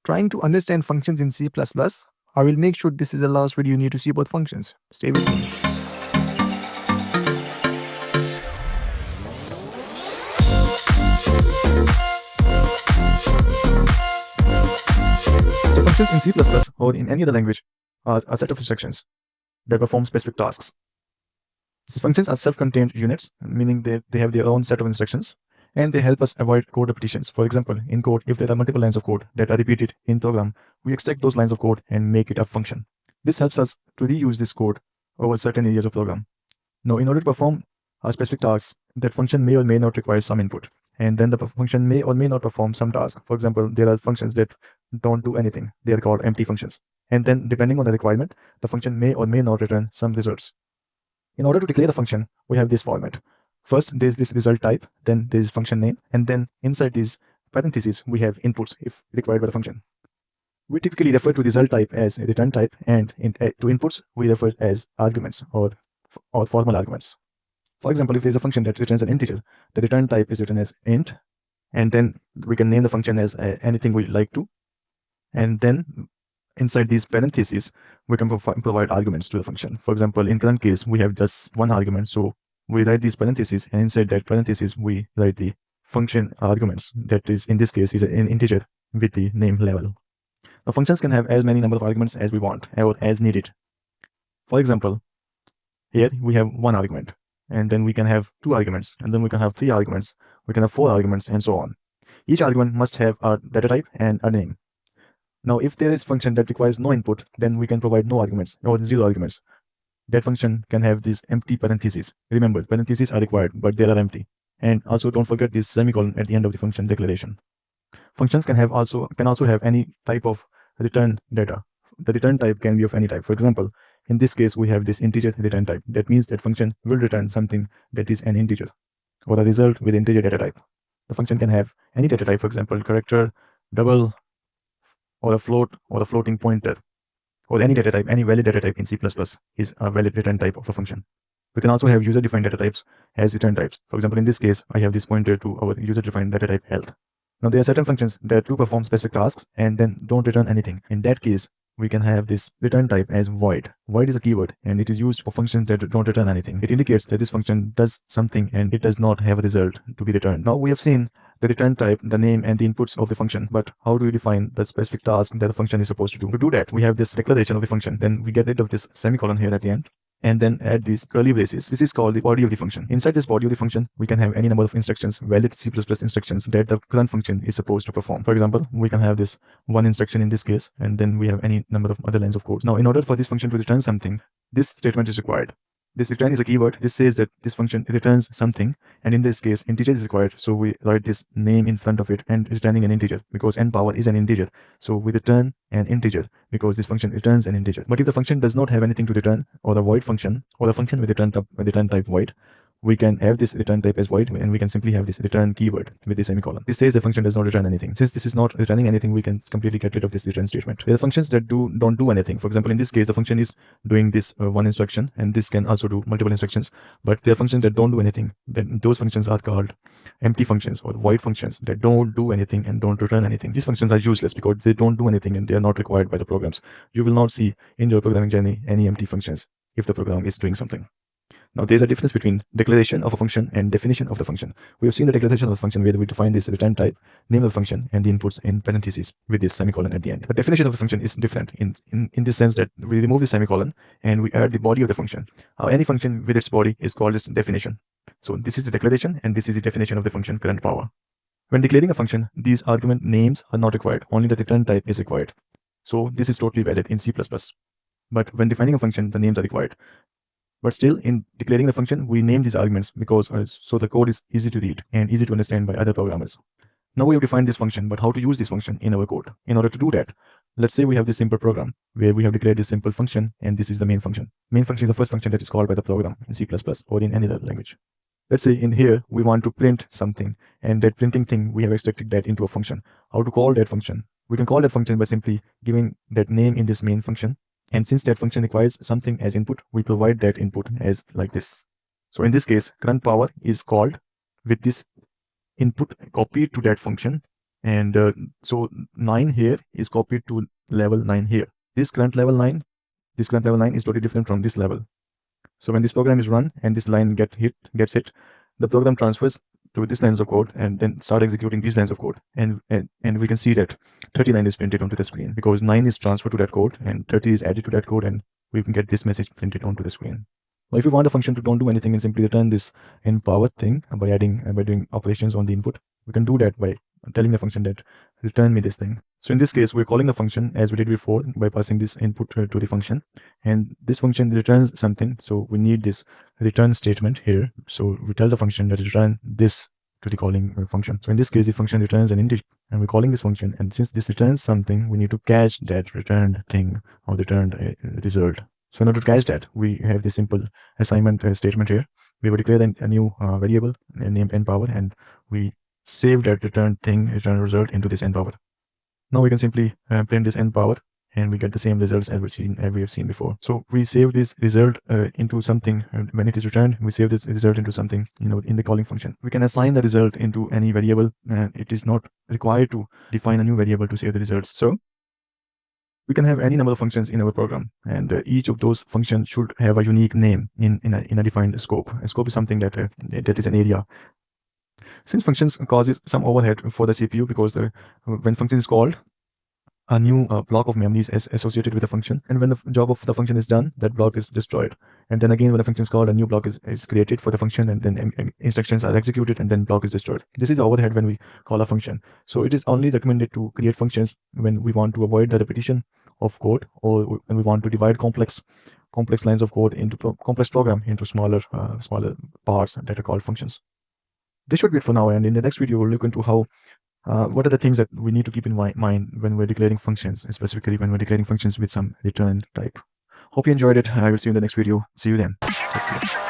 Trying to understand functions in C++, I will make sure this is the last video you need to see about functions. Stay with me. So functions in C++ or in any other language are a set of instructions that perform specific tasks. These functions are self-contained units, meaning they have their own set of instructions, and they help us avoid code repetitions. For example, in code, if there are multiple lines of code that are repeated in program, we extract those lines of code and make it a function. This helps us to reuse this code over certain areas of program. Now, in order to perform a specific task, that function may or may not require some input, and then the function may or may not perform some task. For example, there are functions that don't do anything. They are called empty functions. And then, depending on the requirement, the function may or may not return some results. In order to declare the function, we have this format. First, there's this result type, then there's function name, and then inside these parentheses, we have inputs if required by the function. We typically refer to result type as a return type, and to inputs, we refer as arguments or formal arguments. For example, if there's a function that returns an integer, the return type is written as int, and then we can name the function as anything we'd like to, and then inside these parentheses, we can provide arguments to the function. For example, in current case, we have just one argument. So we write these parentheses, and inside that parentheses, we write the function arguments. That is, in this case, is an integer with the name level. Now, functions can have as many number of arguments as we want or as needed. For example, here we have one argument, and then we can have two arguments, and then we can have three arguments, we can have four arguments, and so on. Each argument must have a data type and a name. Now, if there is a function that requires no input, then we can provide no arguments or zero arguments. That function can have these empty parentheses. Remember, parentheses are required, but they are empty. And also don't forget this semicolon at the end of the function declaration. Functions can also have any type of return data. The return type can be of any type. For example, in this case, we have this integer return type. That means that function will return something that is an integer or a result with integer data type. The function can have any data type, for example, character, double, or a float, or a floating pointer, or any data type. Any valid data type in C++ is a valid return type of a function. We can also have user-defined data types as return types. For example, in this case, I have this pointer to our user-defined data type health. Now, there are certain functions that do perform specific tasks and then don't return anything. In that case, we can have this return type as void. Void is a keyword, and it is used for functions that don't return anything. It indicates that this function does something and it does not have a result to be returned. Now, we have seen the return type, the name, and the inputs of the function. But how do we define the specific task that the function is supposed to do? To do that, we have this declaration of the function. Then we get rid of this semicolon here at the end, and then add these curly braces. This is called the body of the function. Inside this body of the function, we can have any number of instructions, valid C++ instructions that the current function is supposed to perform. For example, we can have this one instruction in this case, and then we have any number of other lines of code. Now, in order for this function to return something, this statement is required. This return is a keyword. This says that this function returns something, and in this case, integer is required. So we write this name in front of it and returning an integer because n power is an integer. So we return an integer because this function returns an integer. But if the function does not have anything to return, or a void function, or a function with return type void, we can have this return type as void, and we can simply have this return keyword with the semicolon. This says the function does not return anything. Since this is not returning anything, we can completely get rid of this return statement. There are functions that don't do anything. For example, in this case, the function is doing this one instruction, and this can also do multiple instructions. But there are functions that don't do anything. Then those functions are called empty functions or void functions that don't do anything and don't return anything. These functions are useless because they don't do anything and they are not required by the programs. You will not see in your programming journey any empty functions if the program is doing something. Now, there's a difference between declaration of a function and definition of the function. We have seen the declaration of the function where we define this return type, name of the function, and the inputs in parentheses with this semicolon at the end. The definition of the function is different in the sense that we remove the semicolon and we add the body of the function. Any function with its body is called its definition. So this is the declaration, and this is the definition of the function current power. When declaring a function, these argument names are not required. Only the return type is required. So this is totally valid in C++. But when defining a function, the names are required. But still, in declaring the function, we name these arguments because so the code is easy to read and easy to understand by other programmers. Now we have defined this function, but how to use this function in our code? In order to do that, let's say we have this simple program where we have declared this simple function, and this is the main function. Main function is the first function that is called by the program in C++ or in any other language. Let's say in here, we want to print something, and that printing thing, we have extracted that into a function. How to call that function? We can call that function by simply giving that name in this main function. And since that function requires something as input, we provide that input as like this. So in this case, current power is called with this input copied to that function, And so 9 here is copied to level 9 here. This current level 9 is totally different from this level. So when this program is run and this line gets hit, the program transfers to this lines of code and then start executing these lines of code. And we can see that 39 is printed onto the screen because 9 is transferred to that code and 30 is added to that code, and we can get this message printed onto the screen. Now, if you want the function to don't do anything and simply return this in power thing by doing operations on the input, we can do that by telling the function that return me this thing. So in this case, we're calling the function as we did before by passing this input to the function, and this function returns something. So we need this return statement here. So we tell the function that return this to the calling function. So in this case, the function returns an integer, and we're calling this function. And since this returns something, we need to catch that returned thing or returned result. So in order to catch that, we have this simple assignment statement here. We will declare a new variable named nPower, and we save that returned result into this nPower. Now we can simply print this nPower, and we get the same results as we have seen before. So we save this result into something, and when it is returned, we save this result into something, in the calling function. We can assign the result into any variable, and it is not required to define a new variable to save the results. So we can have any number of functions in our program, and each of those functions should have a unique name in a defined scope. A scope is something that is an area. Since functions causes some overhead for the CPU, because when function is called, a new block of memory is associated with the function, and when the job of the function is done, that block is destroyed. And then again, when the function is called, a new block is created for the function, and then instructions are executed, and then block is destroyed. This is the overhead when we call a function. So it is only recommended to create functions when we want to avoid the repetition of code, or when we want to divide complex lines of code into complex program into smaller parts that are called functions. This should be it for now, and in the next video we'll look into how what are the things that we need to keep in mind when we're declaring functions, specifically when we're declaring functions with some return type. Hope you enjoyed it. I will see you in the next video. See you then. Take care.